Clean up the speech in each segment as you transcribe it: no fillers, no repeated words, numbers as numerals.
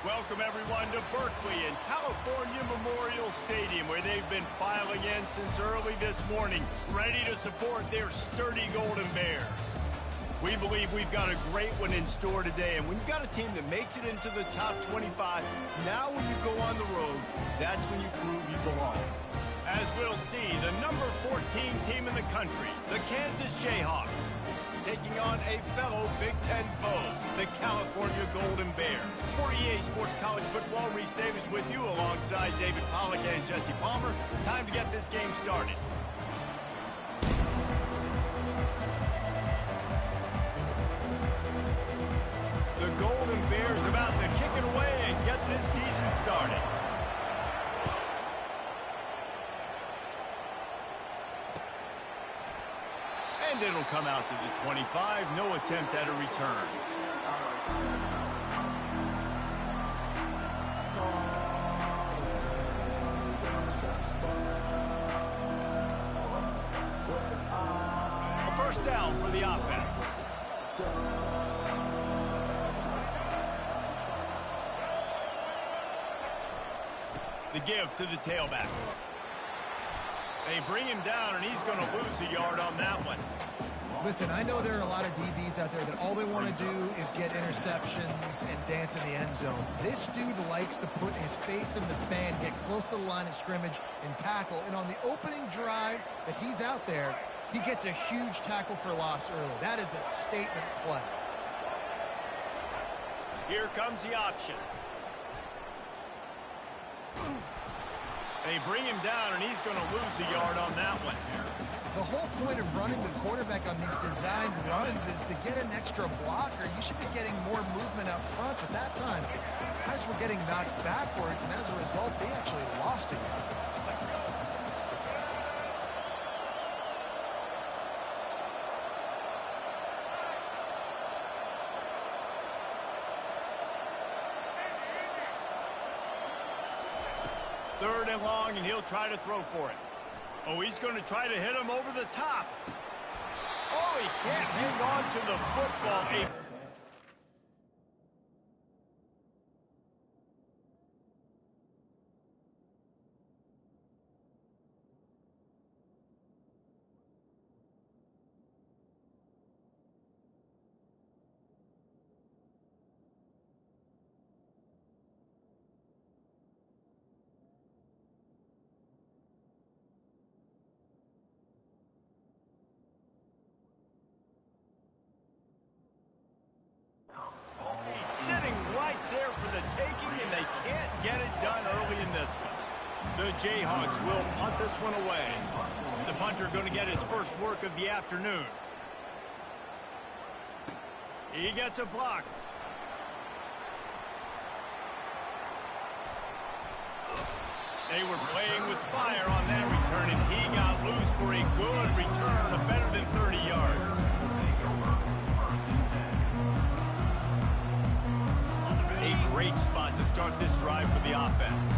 Welcome, everyone, to Berkeley and California Memorial Stadium, where they've been filing in since early this morning, ready to support their sturdy Golden Bears. We believe we've got a great one in store today, and when you've got a team that makes it into the top 25, now when you go on the road, that's when you prove you belong. As we'll see, the number 14 team in the country, the Kansas Jayhawks, taking on a fellow Big Ten foe, the California Golden Bears. For EA Sports College Football, Reese Davis with you alongside David Pollack and Jesse Palmer. Time to get this game started. The Golden Bears about to kick it away and get this season started. And it'll come out to the 25. No attempt at a return. A first down for the offense. The give to the tailback. They bring him down, and he's going to lose a yard on that one. Listen, I know there are a lot of DBs out there that all they want to do is get interceptions and dance in the end zone. This dude likes to put his face in the fan, get close to the line of scrimmage, and tackle. And on the opening drive that he's out there, he gets a huge tackle for loss early. That is a statement play. Here comes the option. They bring him down, and he's going to lose a yard on that one. The whole point of running the quarterback on these designed runs is to get an extra blocker. You should be getting more movement up front, but that time, guys were getting knocked backwards, and as a result, they actually lost it. Third and long, and he'll try to throw for it. Oh, he's going to try to hit him over the top. Oh, he can't hang on to the football. He's sitting right there for the taking, and they can't get it done early in this one. The Jayhawks will punt this one away. The punter going to get his first work of the afternoon. He gets a block. They were playing with fire on that return, and he got loose for a good return of better than 30 yards. A great spot to start this drive for the offense.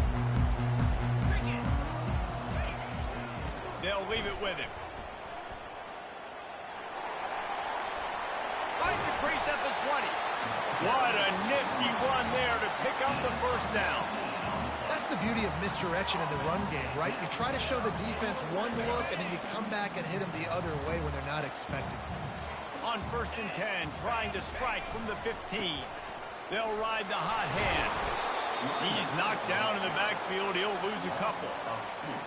They'll leave it with him. Finds a crease at the 20. What a nifty run there to pick up the first down. That's the beauty of misdirection in the run game, right? You try to show the defense one look, and then you come back and hit them the other way when they're not expecting. On 1st and 10, trying to strike from the 15. They'll ride the hot hand. He's knocked down in the backfield. He'll lose a couple.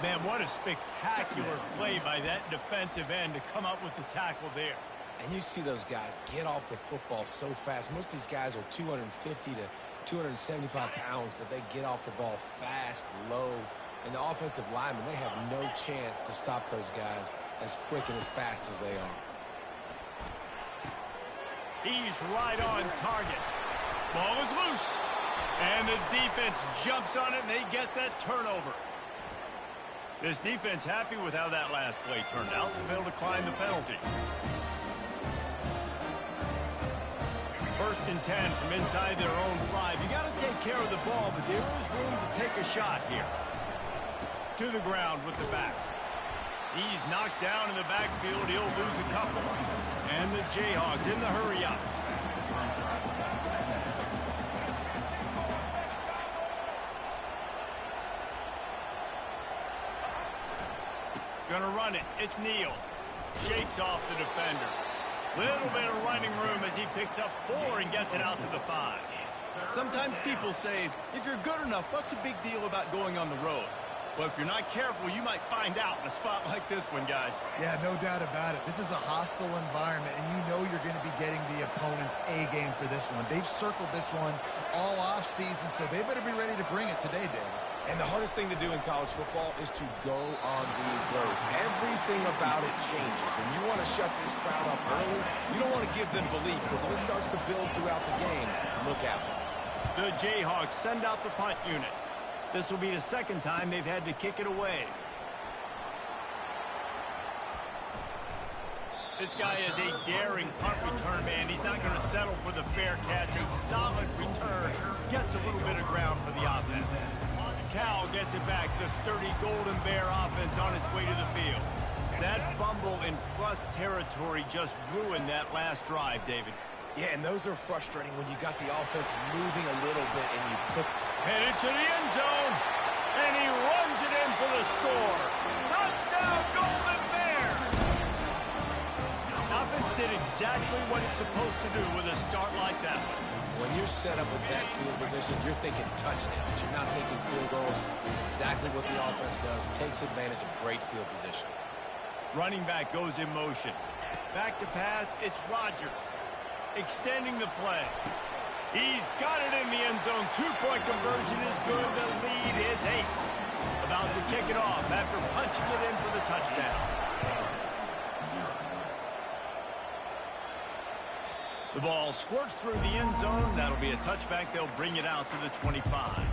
Man, what a spectacular play by that defensive end to come up with the tackle there. And you see those guys get off the football so fast. Most of these guys are 250 to 275 pounds, but they get off the ball fast, low. And the offensive linemen, they have no chance to stop those guys as quick and as fast as they are. He's right on target. Ball is loose. And the defense jumps on it, and they get that turnover. This defense happy with how that last play turned out, so they'll decline the penalty. 1st and 10 from inside their own 5. You got to take care of the ball, but there is room to take a shot here. To the ground with the back. He's knocked down in the backfield. He'll lose a couple. And the Jayhawks in the hurry up. Gonna run it. It's Neal. Shakes off the defender. Little bit of running room as he picks up 4 and gets it out to the 5. Sometimes people say, if you're good enough, what's the big deal about going on the road? Well, if you're not careful, you might find out in a spot like this one, guys. Yeah, no doubt about it. This is a hostile environment, and you know you're going to be getting the opponent's A-game for this one. They've circled this one all off-season, so they better be ready to bring it today, David. And the hardest thing to do in college football is to go on the road. Everything about it changes, and you want to shut this crowd up early. You don't want to give them belief, because if it starts to build throughout the game, look out. The Jayhawks send out the punt unit. This will be the second time they've had to kick it away. This guy is a daring punt return man. He's not going to settle for the fair catch. A solid return. Gets a little bit of ground for the offense. Cal gets it back. The sturdy Golden Bear offense on its way to the field. That fumble in plus territory just ruined that last drive, David. Yeah, and those are frustrating when you got the offense moving a little bit and you put... Headed to the end zone, and he runs it in for the score. Touchdown, Golden Bear! Offense did exactly what it's supposed to do with a start like that. When you're set up with that field position, you're thinking touchdowns. You're not thinking field goals. It's exactly what the offense does. Takes advantage of great field position. Running back goes in motion. Back to pass, it's Rodgers. Extending the play. He's got it in the end zone. 2-point conversion is good. The lead is 8. About to kick it off after punching it in for the touchdown. The ball squirts through the end zone. That'll be a touchback. They'll bring it out to the 25.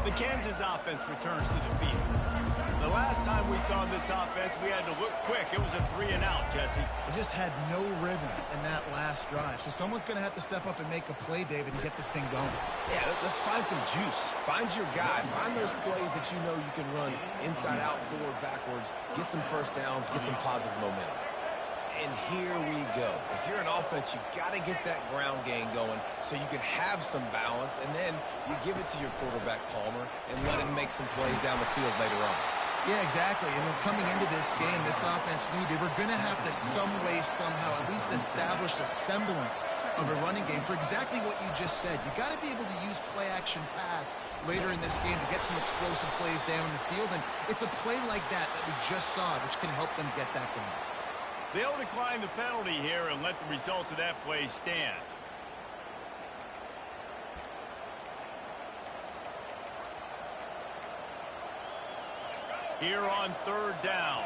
The Kansas offense returns to the field. The last time we saw this offense, we had to look quick. It was a 3-and-out, Jesse. They just had no rhythm in that last drive. So someone's going to have to step up and make a play, David, and get this thing going. Yeah, let's find some juice. Find your guy. Find those plays that you know you can run inside out, forward, backwards. Get some first downs. Get some positive momentum. And here we go. If you're an offense, you got to get that ground game going so you can have some balance, and then you give it to your quarterback, Palmer, and let him make some plays down the field later on. Yeah, exactly. And then coming into this game, this offense knew they were going to have to some way, somehow, at least establish a semblance of a running game for exactly what you just said. You got to be able to use play-action pass later in this game to get some explosive plays down in the field, and it's a play like that that we just saw, which can help them get that going. They'll decline the penalty here and let the result of that play stand. Here on 3rd down.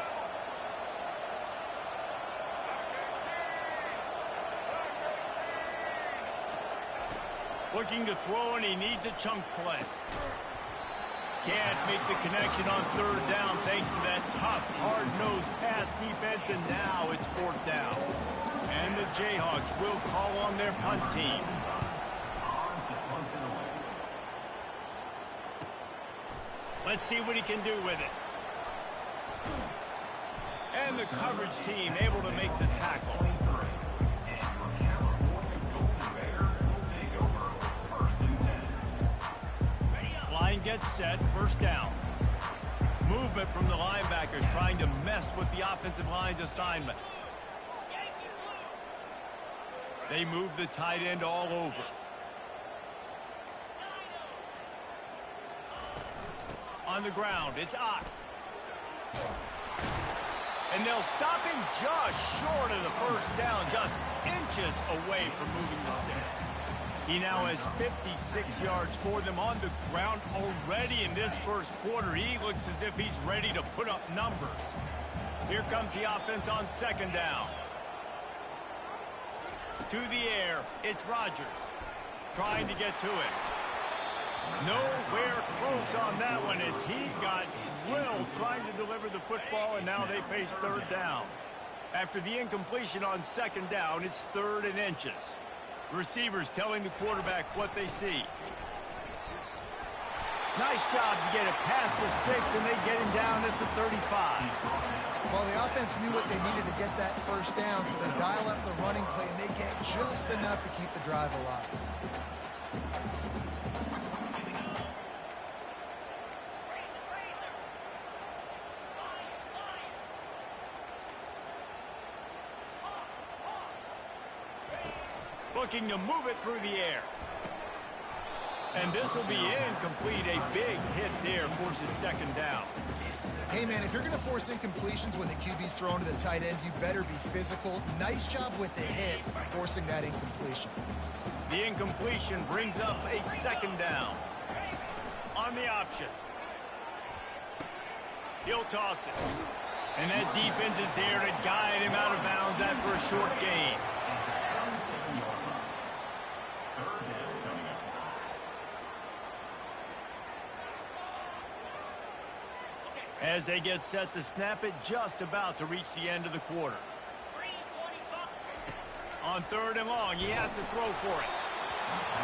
Looking to throw, and he needs a chunk play. Can't make the connection on 3rd down thanks to that tough, hard-nosed pass defense, and now it's 4th down. And the Jayhawks will call on their punt team. Let's see what he can do with it. And the coverage team able to make the tackle. Line gets set, 1st down. Movement from the linebackers trying to mess with the offensive line's assignments. They move the tight end all over. On the ground, it's Ott. And they'll stop him just short of the 1st down, just inches away from moving the sticks. He now has 56 yards for them on the ground already in this 1st quarter. He looks as if he's ready to put up numbers. Here comes the offense on 2nd down. To the air, it's Rodgers trying to get to it. Nowhere close on that one as he got drilled trying to deliver the football, and now they face 3rd down. After the incompletion on 2nd down, it's 3rd and inches. Receivers telling the quarterback what they see. Nice job to get it past the sticks, and they get him down at the 35. Well, the offense knew what they needed to get that 1st down, so they dial up the running play, and they get just enough to keep the drive alive. looking to move it through the air. And this will be incomplete. A big hit there forces second down. Hey, man, if you're going to force incompletions when the QB's thrown to the tight end, you better be physical. Nice job with the hit, forcing that incompletion. The incompletion brings up a second down. On the option. He'll toss it. And that defense is there to guide him out of bounds after a short gain. As they get set to snap it, just about to reach the end of the quarter. On third and long, he has to throw for it.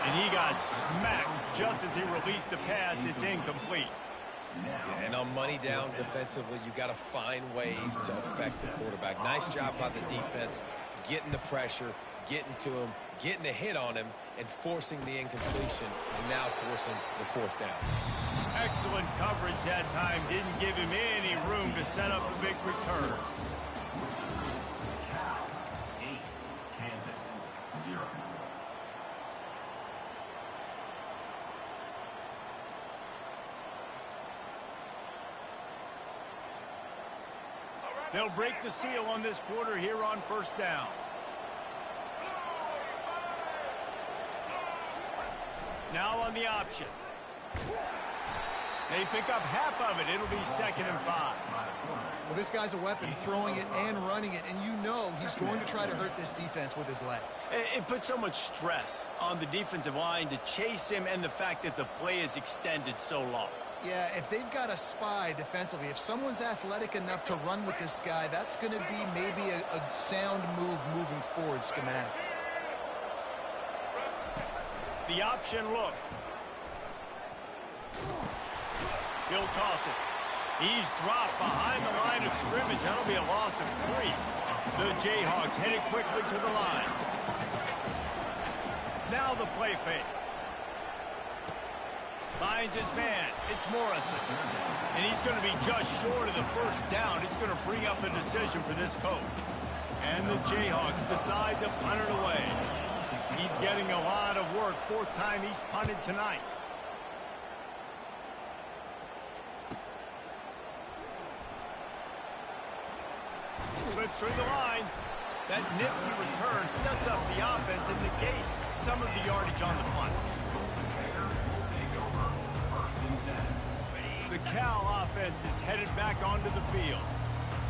And he got smacked just as he released the pass. It's incomplete. Yeah, and on money down defensively, you got to find ways to affect the quarterback. Nice job by the defense, getting the pressure, getting to him, getting a hit on him, and forcing the incompletion, and now forcing the fourth down. Excellent coverage that time. Didn't give him any room to set up a big return. Kansas 0. They'll break the seal on this quarter here on first down. Now on the option. They pick up half of it. It'll be 2nd and 5. Well, this guy's a weapon, throwing it and running it, and you know he's going to try to hurt this defense with his legs. It puts so much stress on the defensive line to chase him, and the fact that the play is extended so long. Yeah, if they've got a spy defensively, if someone's athletic enough to run with this guy, that's going to be maybe a sound move moving forward schematic. The option look. He'll toss it. He's dropped behind the line of scrimmage. That'll be a loss of 3. The Jayhawks headed quickly to the line. Now the play fake. Finds his man. It's Morrison. And he's going to be just short of the first down. It's going to bring up a decision for this coach. And the Jayhawks decide to punt it away. He's getting a lot of work. 4th time he's punted tonight. Slips through the line. That nifty return sets up the offense and negates some of the yardage on the punt. The Cal offense is headed back onto the field.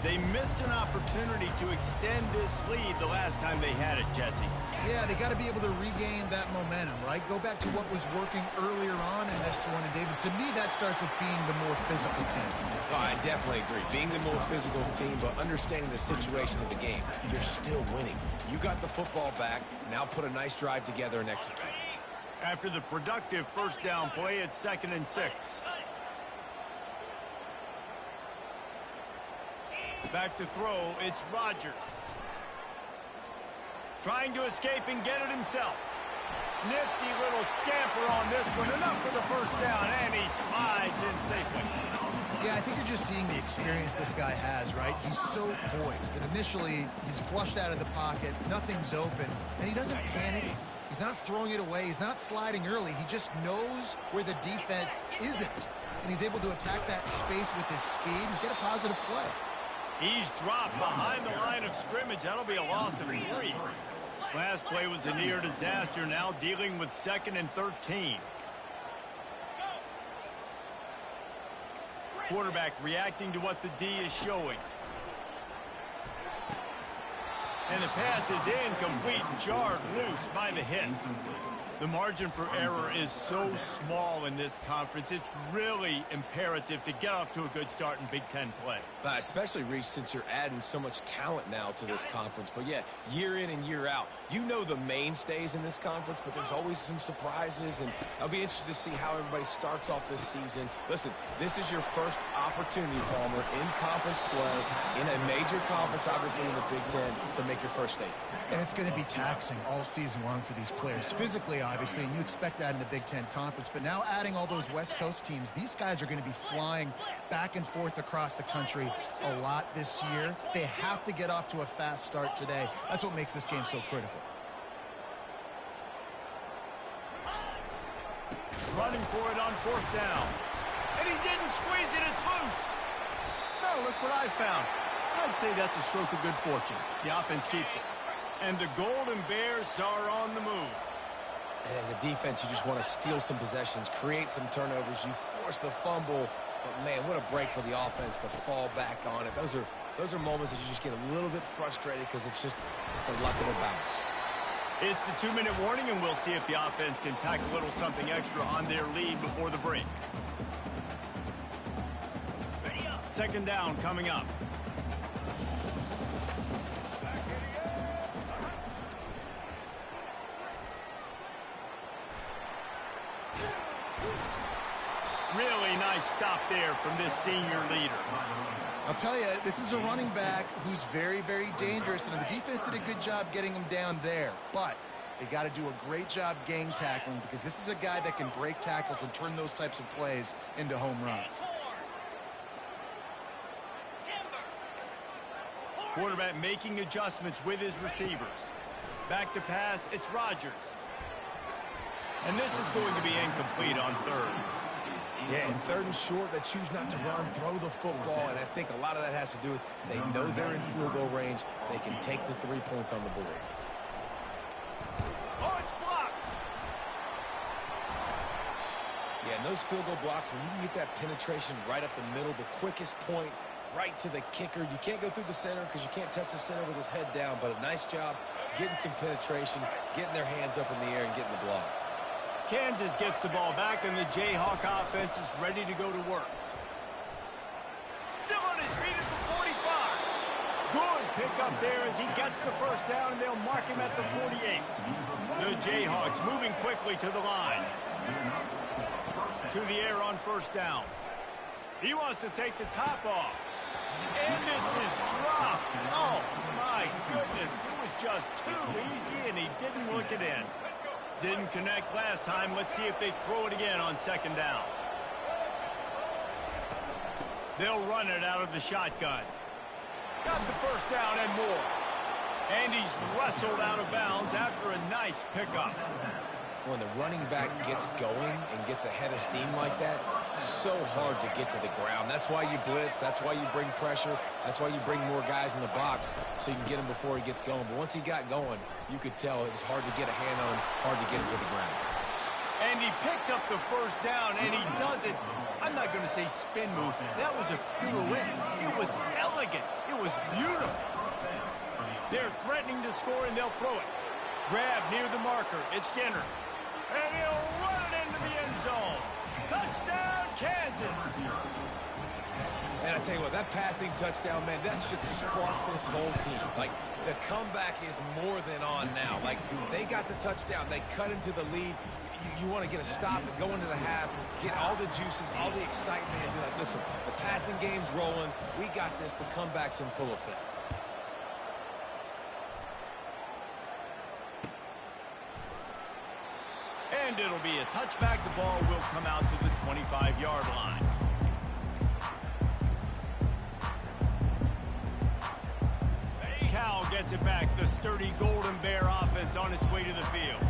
They missed an opportunity to extend this lead the last time they had it, Jesse. Yeah, they got to be able to regain that momentum, right? Go back to what was working earlier on in this one. And, David, to me, that starts with being the more physical team. Oh, I definitely agree. Being the more physical team, but understanding the situation of the game. You're still winning. You got the football back. Now put a nice drive together and execute. After the productive first down play, it's 2nd and 6. Back to throw, it's Rodgers. Trying to escape and get it himself. Nifty little scamper on this one. Enough for the first down, and he slides in safely. Yeah, I think you're just seeing the experience this guy has, right? He's so poised that initially he's flushed out of the pocket, nothing's open, and he doesn't panic. He's not throwing it away. He's not sliding early. He just knows where the defense isn't, and he's able to attack that space with his speed and get a positive play. He's dropped behind the line of scrimmage. That'll be a loss of 3. Last play was a near disaster. Now dealing with 2nd and 13. Quarterback reacting to what the D is showing. And the pass is incomplete, jarred loose by the hit. The margin for error is so small in this conference. It's really imperative to get off to a good start in Big Ten play. Especially, Reese, since you're adding so much talent now to this conference. But, yeah, year in and year out, you know the mainstays in this conference, but there's always some surprises, and I'll be interested to see how everybody starts off this season. Listen, this is your first opportunity, Palmer, in conference play, in a major conference, obviously, in the Big Ten, to make your first state. And it's going to be taxing all season long for these players. Physically, obviously, and you expect that in the Big Ten Conference. But now adding all those West Coast teams, these guys are going to be flying back and forth across the country a lot this year. They have to get off to a fast start today. That's what makes this game so critical. for it on 4th down. And he didn't squeeze it. It's loose. No, look what I found. I'd say that's a stroke of good fortune. The offense keeps it. And the Golden Bears are on the move. And as a defense, you just want to steal some possessions, create some turnovers. You force the fumble. But, man, what a break for the offense to fall back on it. Those are moments that you just get a little bit frustrated because it's the luck of the bounce. It's the 2-minute warning, and we'll see if the offense can tack a little something extra on their lead before the break. 2nd down coming up. Really nice stop there from this senior leader. I'll tell you, this is a running back who's very, very dangerous, and the defense did a good job getting him down there. But they got to do a great job gang tackling because this is a guy that can break tackles and turn those types of plays into home runs. Quarterback making adjustments with his receivers. Back to pass, it's Rodgers. And this is going to be incomplete on 3rd. Yeah, in 3rd and short, they choose not to run, throw the football, and I think a lot of that has to do with they know they're in field goal range. They can take the 3 points on the board. Oh, it's blocked. Yeah, and those field goal blocks, when you can get that penetration right up the middle, the quickest point, right to the kicker. You can't go through the center because you can't touch the center with his head down, but a nice job getting some penetration, getting their hands up in the air and getting the block. Kansas gets the ball back, and the Jayhawk offense is ready to go to work. Still on his feet at the 45. Good pick up there as he gets the 1st down, and they'll mark him at the 48. The Jayhawks moving quickly to the line. To the air on 1st down. He wants to take the top off. And this is dropped. Oh, my goodness. It was just too easy, and he didn't look it in. Didn't connect last time. Let's see if they throw it again on 2nd down. They'll run it out of the shotgun. Got the 1st down and more. And he's wrestled out of bounds after a nice pickup. When the running back gets going and gets ahead of steam like that, so hard to get to the ground. That's why you blitz. That's why you bring pressure. That's why you bring more guys in the box so you can get him before he gets going. But once he got going, you could tell it was hard to get a hand on him, hard to get him to the ground. And he picks up the 1st down, and he does it. I'm not going to say spin move. That was a pirouette. It was elegant. It was beautiful. They're threatening to score, and they'll throw it. Grab near the marker. It's Skinner. And he'll run it into the end zone. Touchdown, Kansas. And I tell you what, that passing touchdown, man, that should spark this whole team. Like, the comeback is more than on now. Like, they got the touchdown. They cut into the lead. You want to get a stop and go into the half, get all the juices, all the excitement, and be like, listen, the passing game's rolling. We got this. The comeback's in full effect. And it'll be a touchback. The ball will come out to the 25-yard line. Cal gets it back. The sturdy Golden Bear offense on its way to the field.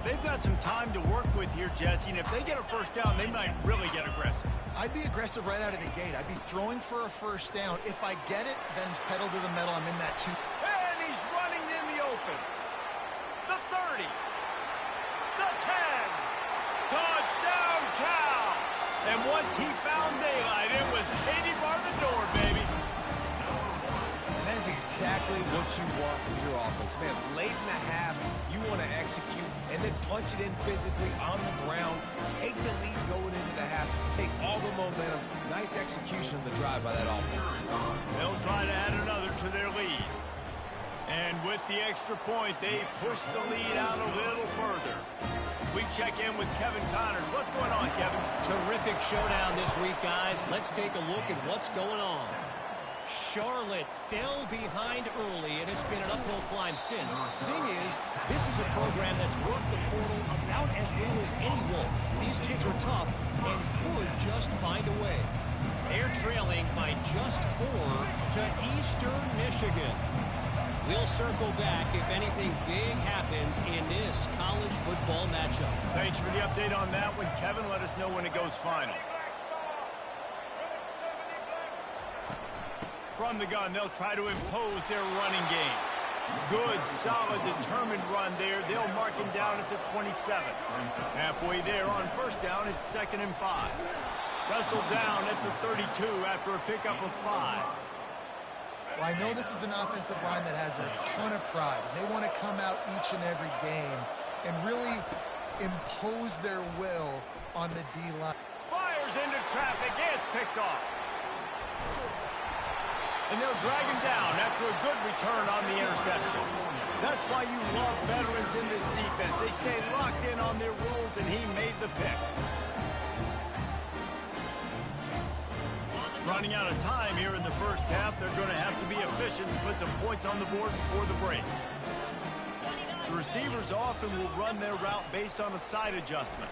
They've got some time to work with here, Jesse, and if they get a 1st down, they might really get aggressive. I'd be aggressive right out of the gate. I'd be throwing for a 1st down. If I get it, then it's pedal to the metal. I'm in that 2. And he's running in the open. The 30. The 10. Touchdown, Cal. And once he found daylight, it was Katie bar the door, baby. That is exactly what you want from your offense. Man, late in the half, you want to execute and then punch it in physically on the ground, take the lead going into the half, take all the momentum. Nice execution of the drive by that offense. They'll try to add another to their lead. And with the extra point, they push the lead out a little further. We check in with Kevin Connors. What's going on, Kevin? Terrific showdown this week, guys. Let's take a look at what's going on. Charlotte fell behind early, and it's been an uphill climb since. Thing is, this is a program that's worked the portal about as well as anyone. These kids are tough and could just find a way. They're trailing by just 4 to Eastern Michigan. We'll circle back if anything big happens in this college football matchup. Thanks for the update on that one, Kevin. Let us know when it goes final. From the gun, they'll try to impose their running game. Good, solid, determined run there. They'll mark him down at the 27. Halfway there on first down, it's 2nd and 5. Wrestled down at the 32 after a pickup of 5. Well, I know this is an offensive line that has a ton of pride. They want to come out each and every game and really impose their will on the D-line. Fires into traffic. It's picked off. And they'll drag him down after a good return on the interception. That's why you love veterans in this defense. They stay locked in on their rules, and he made the pick. Running out of time here in the first half. They're going to have to be efficient and put some points on the board before the break. The receivers often will run their route based on a side adjustment.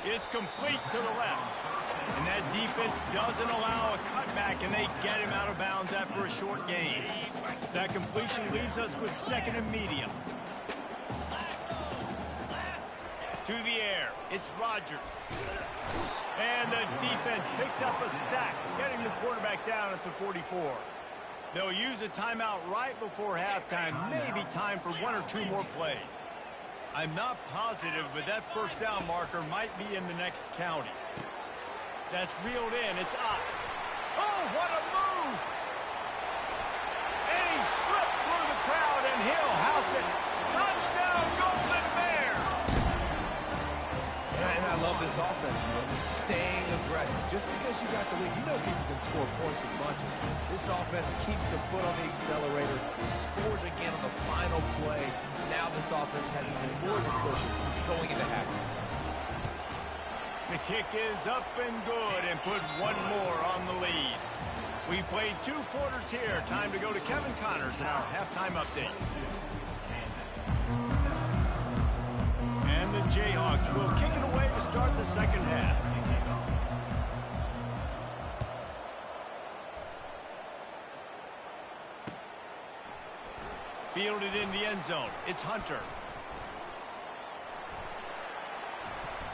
It's complete to the left. And that defense doesn't allow a cutback, and they get him out of bounds after a short gain. That completion leaves us with 2nd and medium. To the air, it's Rodgers. And the defense picks up a sack, getting the quarterback down at the 44. They'll use a timeout right before halftime, maybe time for 1 or 2 more plays. I'm not positive, but that first down marker might be in the next county. That's reeled in. It's up. Oh, what a move! And he slipped through the crowd, and he'll house it. Touchdown, Golden Bear! And I love this offense, man. Just staying aggressive. Just because you got the lead, you know people can score points in bunches. This offense keeps the foot on the accelerator, scores again on the final play. Now this offense has even more of a cushion going into halftime. The kick is up and good and put 1 more on the lead. We played 2 quarters here. Time to go to Kevin Connors in our halftime update. And the Jayhawks will kick it away to start the second half. Fielded in the end zone. It's Hunter.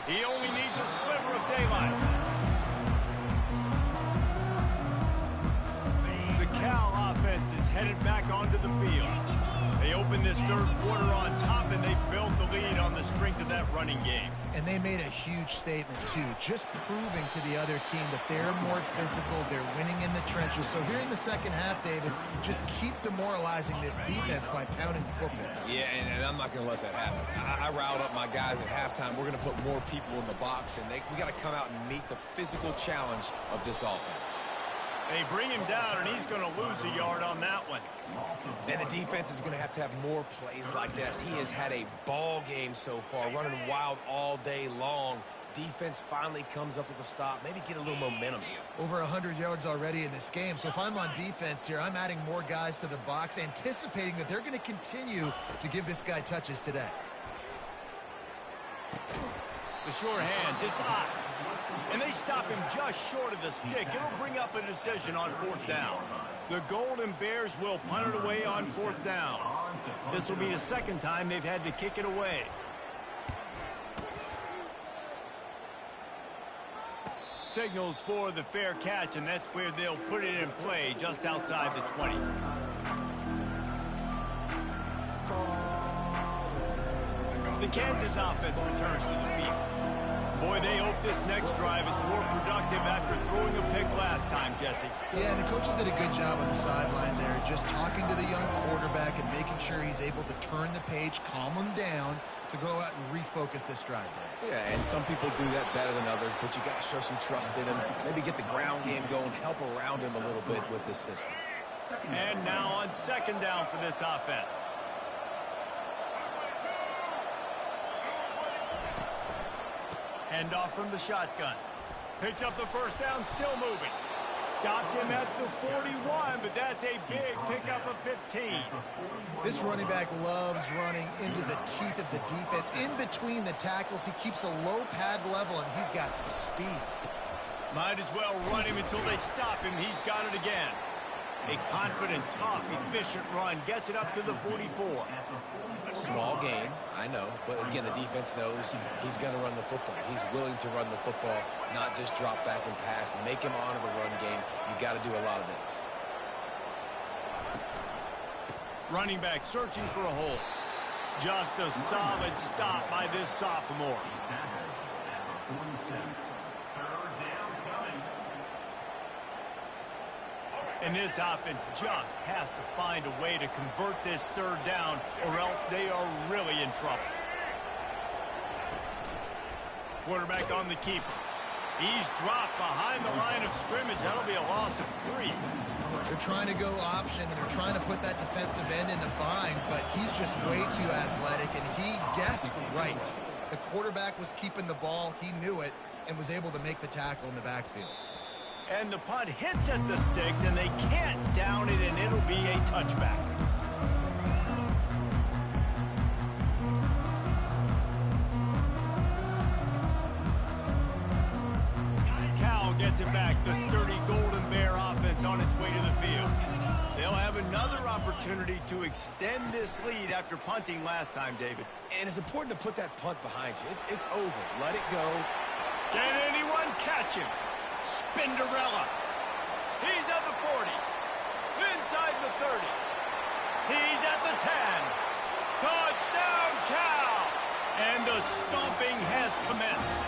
He only needs a sliver of daylight. The Cal offense is headed back onto the field. They opened this third quarter on top, and they built the lead on the strength of that running game. And they made a huge statement, too, just proving to the other team that they're more physical, they're winning in the trenches. So here in the second half, David, just keep demoralizing this defense by pounding the football. Yeah, and I'm not going to let that happen. I riled up my guys at halftime. We're going to put more people in the box, and we got to come out and meet the physical challenge of this offense. They bring him down, and he's going to lose a yard on that one. Then the defense is going to have more plays like this. He has had a ball game so far, running wild all day long. Defense finally comes up with a stop, maybe get a little momentum here. Over 100 yards already in this game. So if I'm on defense here, I'm adding more guys to the box, anticipating that they're going to continue to give this guy touches today. The short hands, it's Ott. And they stop him just short of the stick. It'll bring up a decision on 4th down. The Golden Bears will punt it away on 4th down. This will be the second time they've had to kick it away. Signals for the fair catch, and that's where they'll put it in play, just outside the 20. The Kansas offense returns to the field. Boy, they hope this next drive is more productive after throwing a pick last time, Jesse. Yeah, and the coaches did a good job on the sideline there, just talking to the young quarterback and making sure he's able to turn the page, calm him down to go out and refocus this drive there. Yeah, and some people do that better than others, but you got to show some trust in him, maybe get the ground game going, help around him a little bit with this system. And now on 2nd down for this offense. Handoff from the shotgun. Picks up the first down, still moving. Stopped him at the 41, but that's a big pickup of 15. This running back loves running into the teeth of the defense. In between the tackles, he keeps a low pad level, and he's got some speed. Might as well run him until they stop him. He's got it again. A confident, tough, efficient run gets it up to the 44. Small gain, I know, but again, the defense knows he's going to run the football. He's willing to run the football, not just drop back and pass, make him honor the run game. You got to do a lot of this. Running back searching for a hole. Just a solid stop by this sophomore. And this offense just has to find a way to convert this third down, or else they are really in trouble. Quarterback on the keeper. He's dropped behind the line of scrimmage. That'll be a loss of 3. They're trying to go option, and they're trying to put that defensive end in a bind, but he's just way too athletic, and he guessed right. The quarterback was keeping the ball. He knew it and was able to make the tackle in the backfield. And the punt hits at the 6, and they can't down it, and it'll be a touchback. Cal gets it back. The sturdy Golden Bear offense on its way to the field. They'll have another opportunity to extend this lead after punting last time, David. And it's important to put that punt behind you. It's over. Let it go. Can anyone catch him? Spinderella. He's at the 40. Inside the 30. He's at the 10. Touchdown, Cal! And the stomping has commenced.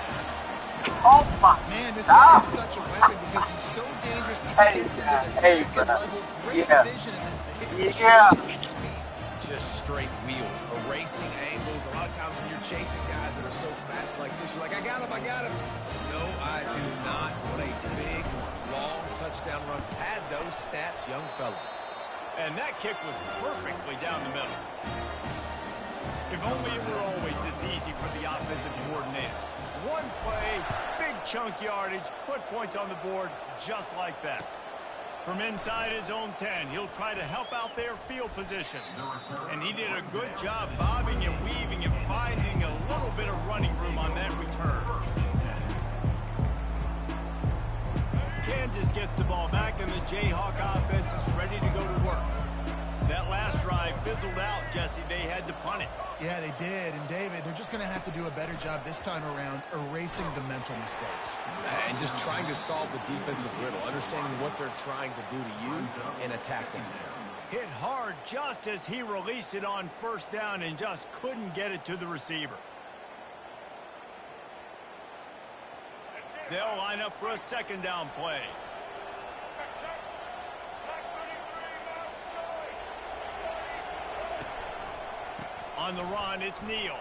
Oh my Man, this guy is such a weapon because he's so dangerous. He gets into the second level. Great vision and then speed. Just straight wheels, erasing angles. A lot of times when you're chasing guys that are so fast like this, you're like, I got him, I got him. No, I do not. What a big, long touchdown run. Had those stats, young fella. And that kick was perfectly down the middle. If only it were always this easy for the offensive coordinators. One play, big chunk yardage, put points on the board just like that. From inside his own 10, he'll try to help out their field position. And he did a good job bobbing and weaving and finding a little bit of running room on that return. Kansas gets the ball back, and the Jayhawk offense is ready to go to work. That last drive fizzled out, Jesse. They had to punt it. Yeah, they did. And, David, they're just going to have to do a better job this time around erasing the mental mistakes. And just trying to solve the defensive riddle, understanding what they're trying to do to you and attack them. Hit hard just as he released it on first down and just couldn't get it to the receiver. They'll line up for a second down play. On the run, it's Neal.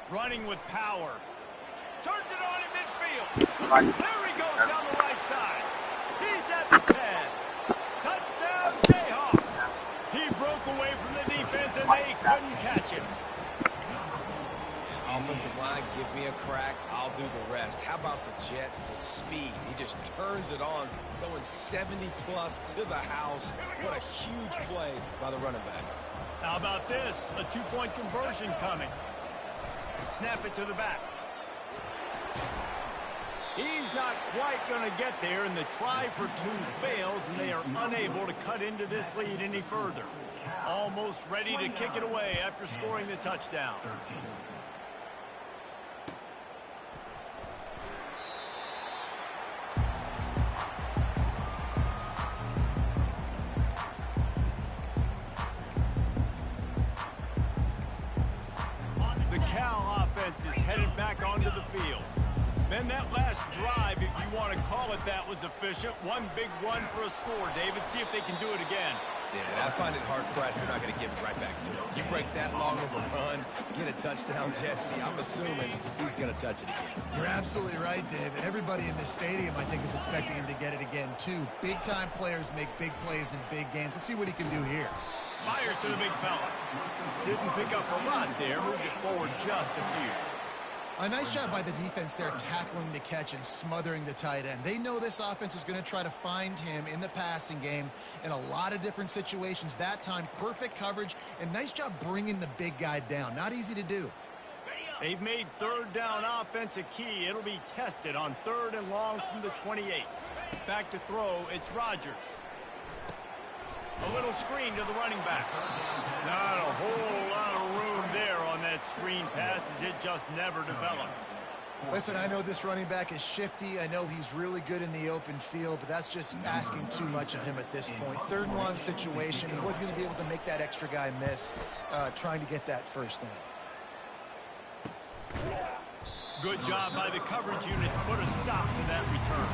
Running with power. Turns it on in midfield. There he goes down the right side. He's at the 10. Touchdown, Jayhawks. He broke away from the defense, and they couldn't catch him. Offensive line, give me a crack. I'll do the rest. How about the Jets, the speed? He just turns it on, going 70-plus to the house. What a huge play by the running back. How about this? A two-point conversion coming. Snap it to the back. He's not quite going to get there, and the try for two fails, and they are unable to cut into this lead any further. Almost ready to kick it away after scoring the touchdown. Is headed back onto the field. Then that last drive, if you want to call it that, was efficient. One big run for a score, David. See if they can do it again. Yeah, I find it hard-pressed. They're not going to give it right back to him. You break that long of a run, get a touchdown, Jesse. I'm assuming he's going to touch it again. You're absolutely right, David. Everybody in this stadium, I think, is expecting him to get it again, too. Big-time players make big plays in big games. Let's see what he can do here. Fires to the big fella. Didn't pick up a lot there. Moved it forward just a few. A nice job by the defense there, tackling the catch and smothering the tight end. They know this offense is going to try to find him in the passing game in a lot of different situations. That time, perfect coverage, and nice job bringing the big guy down. Not easy to do. They've made third down offense a key. It'll be tested on 3rd and long from the 28. Back to throw, it's Rodgers. little screen to the running back. Not a whole lot of room there on that screen pass as it just never developed. Listen, I know this running back is shifty. I know he's really good in the open field, but that's just asking too much of him at this point. Third and long situation. He wasn't going to be able to make that extra guy miss trying to get that first down. Good job by the coverage unit to put a stop to that return.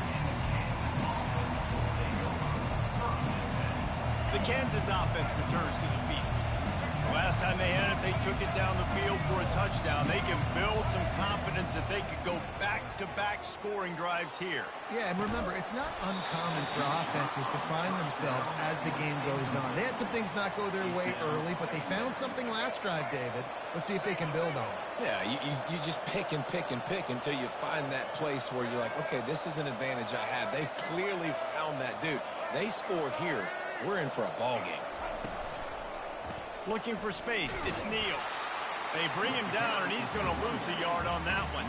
The Kansas offense returns to the field. Last time they had it, they took it down the field for a touchdown. They can build some confidence that they could go back-to-back scoring drives here. Yeah, and remember, it's not uncommon for offenses to find themselves as the game goes on. They had some things not go their way early, but they found something last drive, David. Let's see if they can build on it. Yeah, you just pick and pick and pick until you find that place where you're like, okay, this is an advantage I have. They clearly found that dude. They score here. We're in for a ball game. Looking for space. It's Neal. They bring him down, and he's going to lose a yard on that one.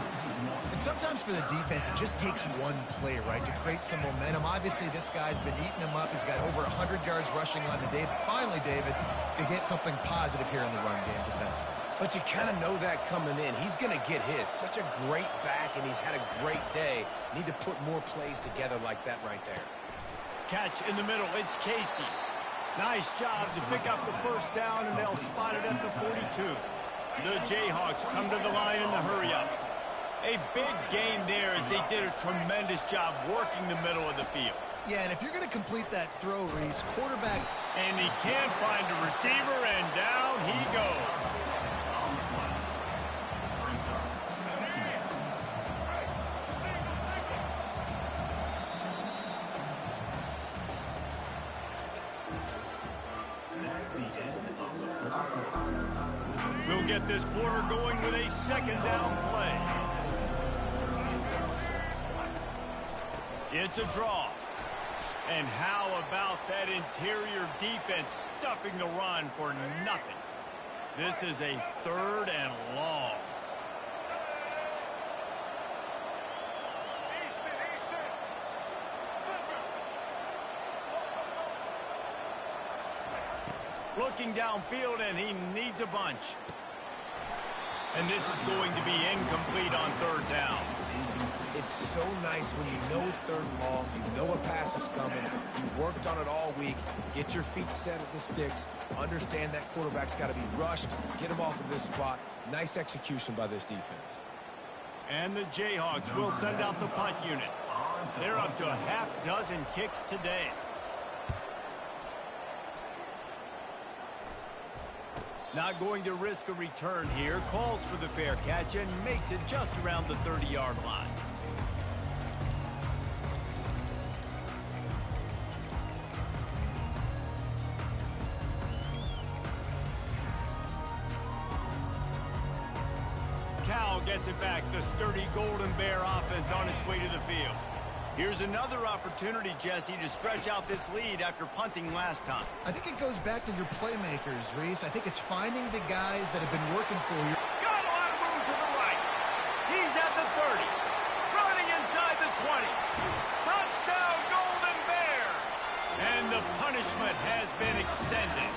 And sometimes for the defense, it just takes one play, right, to create some momentum. Obviously, this guy's been eating him up. He's got over 100 yards rushing on the day. But finally, David, they get something positive here in the run game defensively. But you kind of know that coming in. He's going to get his. Such a great back, and he's had a great day. Need to put more plays together like that right there. Catch in the middle. It's Casey. Nice job to pick up the first down, and they'll spot it at the 42. The Jayhawks come to the line in the hurry-up. A big gain there as they did a tremendous job working the middle of the field. Yeah, and if you're going to complete that throw, Reese, quarterback... And he can't find a receiver, and down he goes. We'll get this quarter going with a second down play. It's a draw. And how about that interior defense stuffing the run for nothing? This is a third and long. Looking downfield, and he needs a bunch. And this is going to be incomplete on third down. It's so nice when you know it's third and long, you know a pass is coming, you worked on it all week, get your feet set at the sticks, understand that quarterback's got to be rushed, get him off of this spot. Nice execution by this defense. And the Jayhawks will send out the punt unit. They're up to a half dozen kicks today. Not going to risk a return here. Calls for the fair catch and makes it just around the 30-yard line. Cal gets it back. The sturdy Golden Bear offense on its way to the field. Here's another opportunity, Jesse, to stretch out this lead after punting last time. I think it goes back to your playmakers, Reese. I think it's finding the guys that have been working for you. Got a lot of room to the right. He's at the 30. Running inside the 20. Touchdown, Golden Bears! And the punishment has been extended.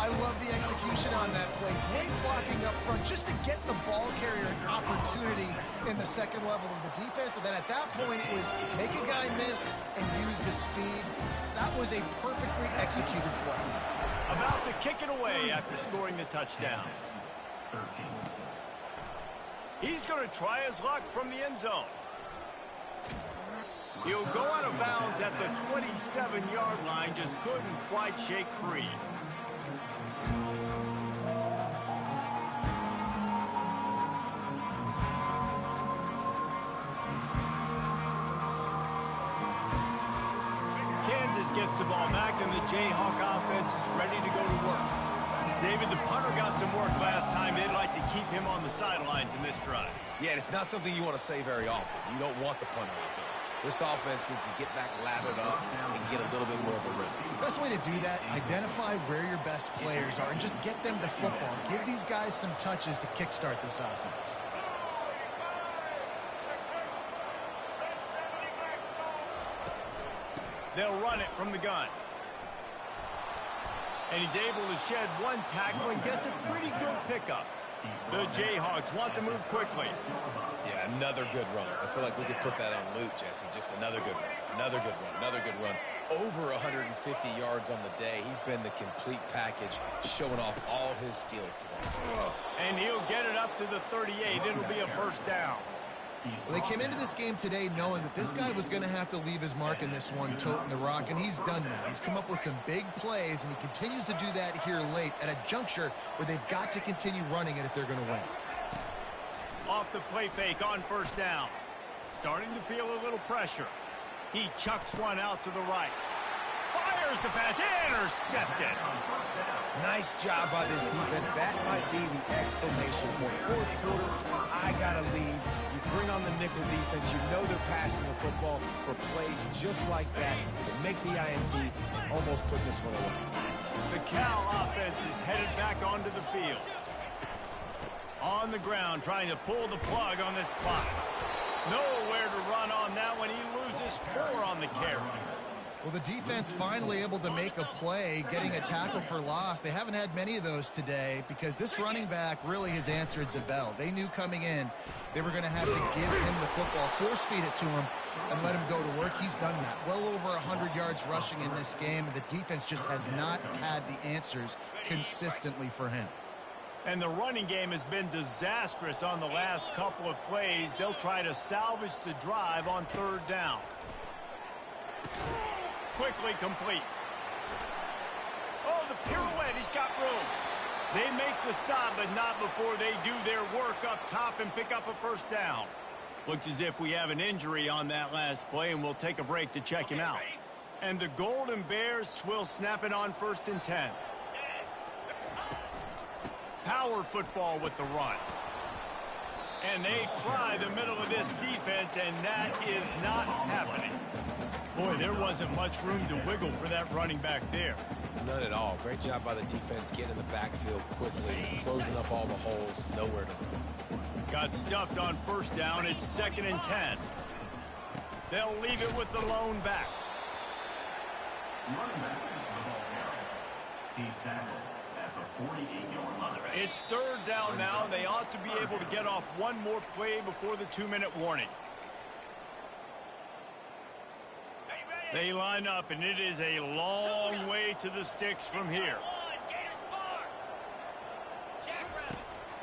I love the execution on that play. Great blocking up front just to get the ball carrier an opportunity in the second level of the defense. And then at that point, it was make a guy miss and use the speed. That was a perfectly executed play. About to kick it away after scoring the touchdown. He's going to try his luck from the end zone. He'll go out of bounds at the 27-yard line. Just couldn't quite shake free. Kansas gets the ball back, and the Jayhawk offense is ready to go to work. David, the punter got some work last time. They'd like to keep him on the sidelines in this drive. Yeah, it's not something you want to say very often. You don't want the punter out there. This offense needs to get back lathered up and get a little bit more of a rhythm. The best way to do that, identify where your best players are and just get them the football. Give these guys some touches to kickstart this offense. They'll run it from the gun. And he's able to shed one tackle and gets a pretty good pickup. The Jayhawks want to move quickly. Yeah, another good run. I feel like we could put that on loop, Jesse. Just another good run, another good run, another good run. Over 150 yards on the day. He's been the complete package, showing off all his skills today. And he'll get it up to the 38. It'll be a first down. Well, they came into this game today knowing that this guy was going to have to leave his mark in this one, toting the rock, and he's done that. He's come up with some big plays, and he continues to do that here late at a juncture where they've got to continue running it if they're going to win. Off the play fake on first down. Starting to feel a little pressure. He chucks one out to the right. Fires the pass. Intercepted. Nice job by this defense. That might be the exclamation point. Fourth quarter, I got a lead. You bring on the nickel defense. You know they're passing the football for plays just like that to make the INT and almost put this one away. The Cal offense is headed back onto the field. On the ground, trying to pull the plug on this clock. Nowhere to run on that one. He loses 4 on the carry. Well, the defense finally able to make a play, getting a tackle for loss. They haven't had many of those today because this running back really has answered the bell. They knew coming in they were going to have to give him the football, force feed it to him, and let him go to work. He's done that. Well over 100 yards rushing in this game, and the defense just has not had the answers consistently for him. And the running game has been disastrous on the last couple of plays. They'll try to salvage the drive on third down. Quickly complete. Oh, the pirouette. He's got room. They make the stop, but not before they do their work up top and pick up a first down. Looks as if we have an injury on that last play, and we'll take a break to check him out. And the Golden Bears will snap it on 1st and 10. Power football with the run. And they try the middle of this defense, and that is not happening. Boy, there wasn't much room to wiggle for that running back there. None at all. Great job by the defense getting in the backfield quickly, closing up all the holes, nowhere to run. Got stuffed on first down. It's 2nd and 10. They'll leave it with the lone back. He's tackled at the 48-yard line. It's 3rd down now. They ought to be able to get off one more play before the 2-minute warning. They line up, and it is a long way to the sticks from here.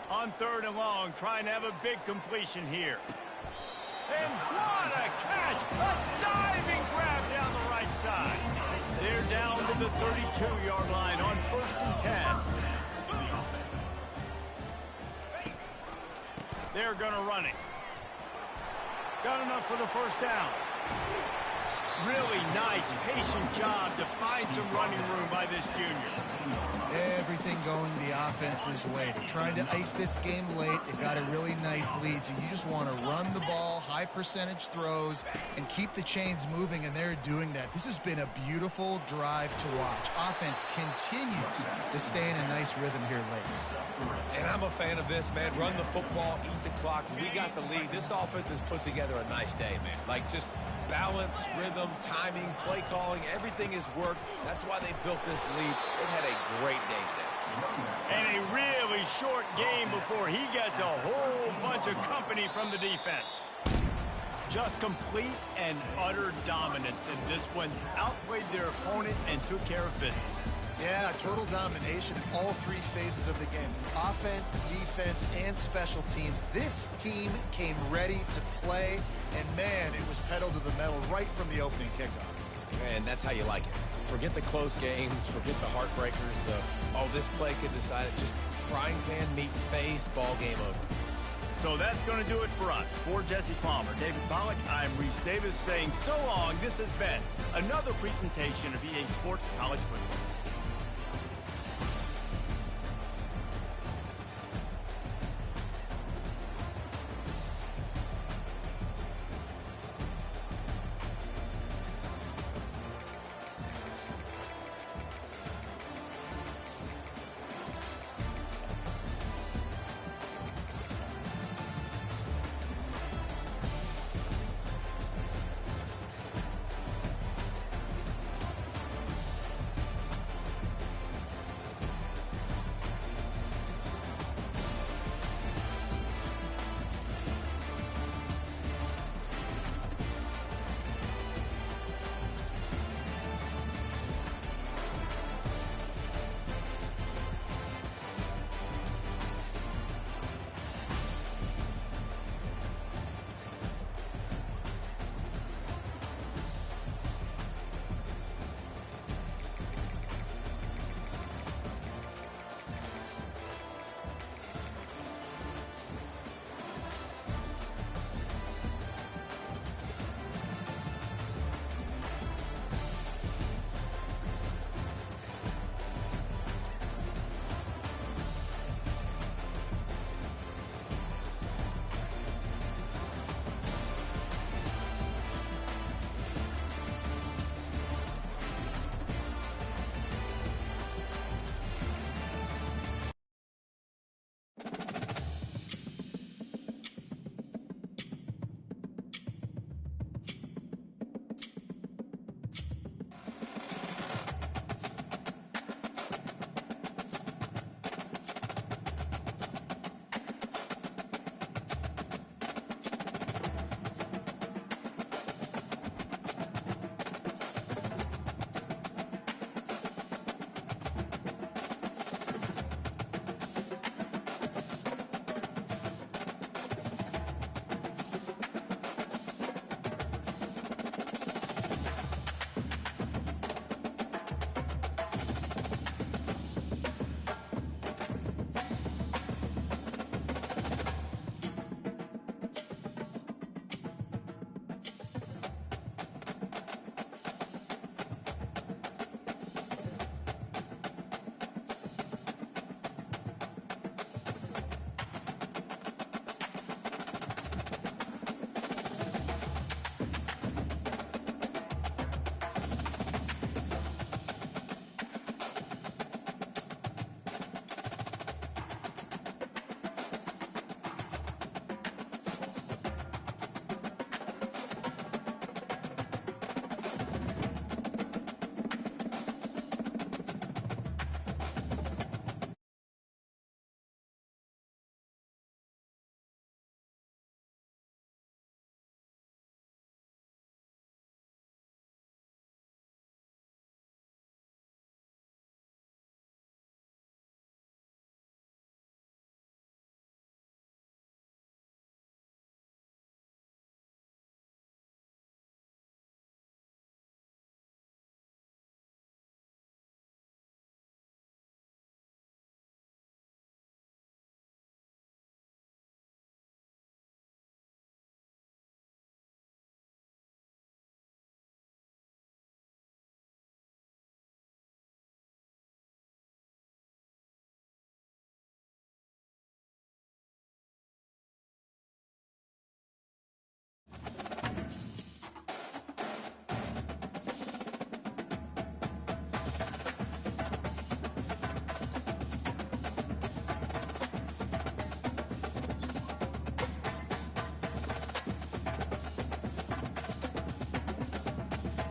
On 3rd and long, trying to have a big completion here. And what a catch! A diving grab down the right side. They're down to the 32-yard line on 1st and 10. They're going to run it. Got enough for the first down. Really nice, patient job to find some running room by this junior. Everything going the offense's way. They're trying to ice this game late. They've got a really nice lead, so you just want to run the ball, high percentage throws, and keep the chains moving, and they're doing that. This has been a beautiful drive to watch. Offense continues to stay in a nice rhythm here late. And I'm a fan of this, man. Run the football, eat the clock. We got the lead. This offense has put together a nice day, man. Like, just balance, rhythm, timing, play calling, everything has worked. That's why they built this lead. They've had a great day today. And a really short game before he gets a whole bunch of company from the defense. Just complete and utter dominance, and this one outplayed their opponent and took care of business. Yeah, total domination in all 3 phases of the game. Offense, defense, and special teams. This team came ready to play, and man, it was pedal to the metal right from the opening kickoff. And that's how you like it. Forget the close games, forget the heartbreakers, this play could decide it. Just frying pan meet face, ball game over. So that's going to do it for us. For Jesse Palmer, David Pollack, I'm Reese Davis saying so long. This has been another presentation of EA Sports College Football.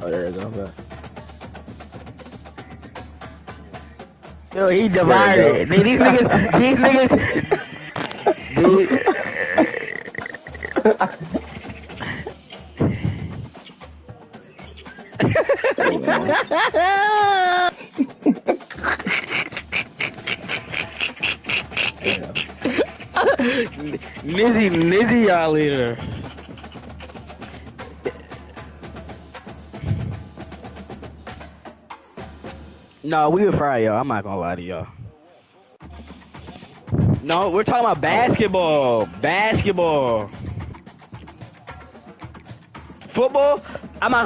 Oh, there it is. Okay. Yo, he divided. These niggas. Nizzy, y'all leader. No, we would fry y'all. I'm not gonna lie to y'all. No, we're talking about basketball. Basketball. Football, I'm not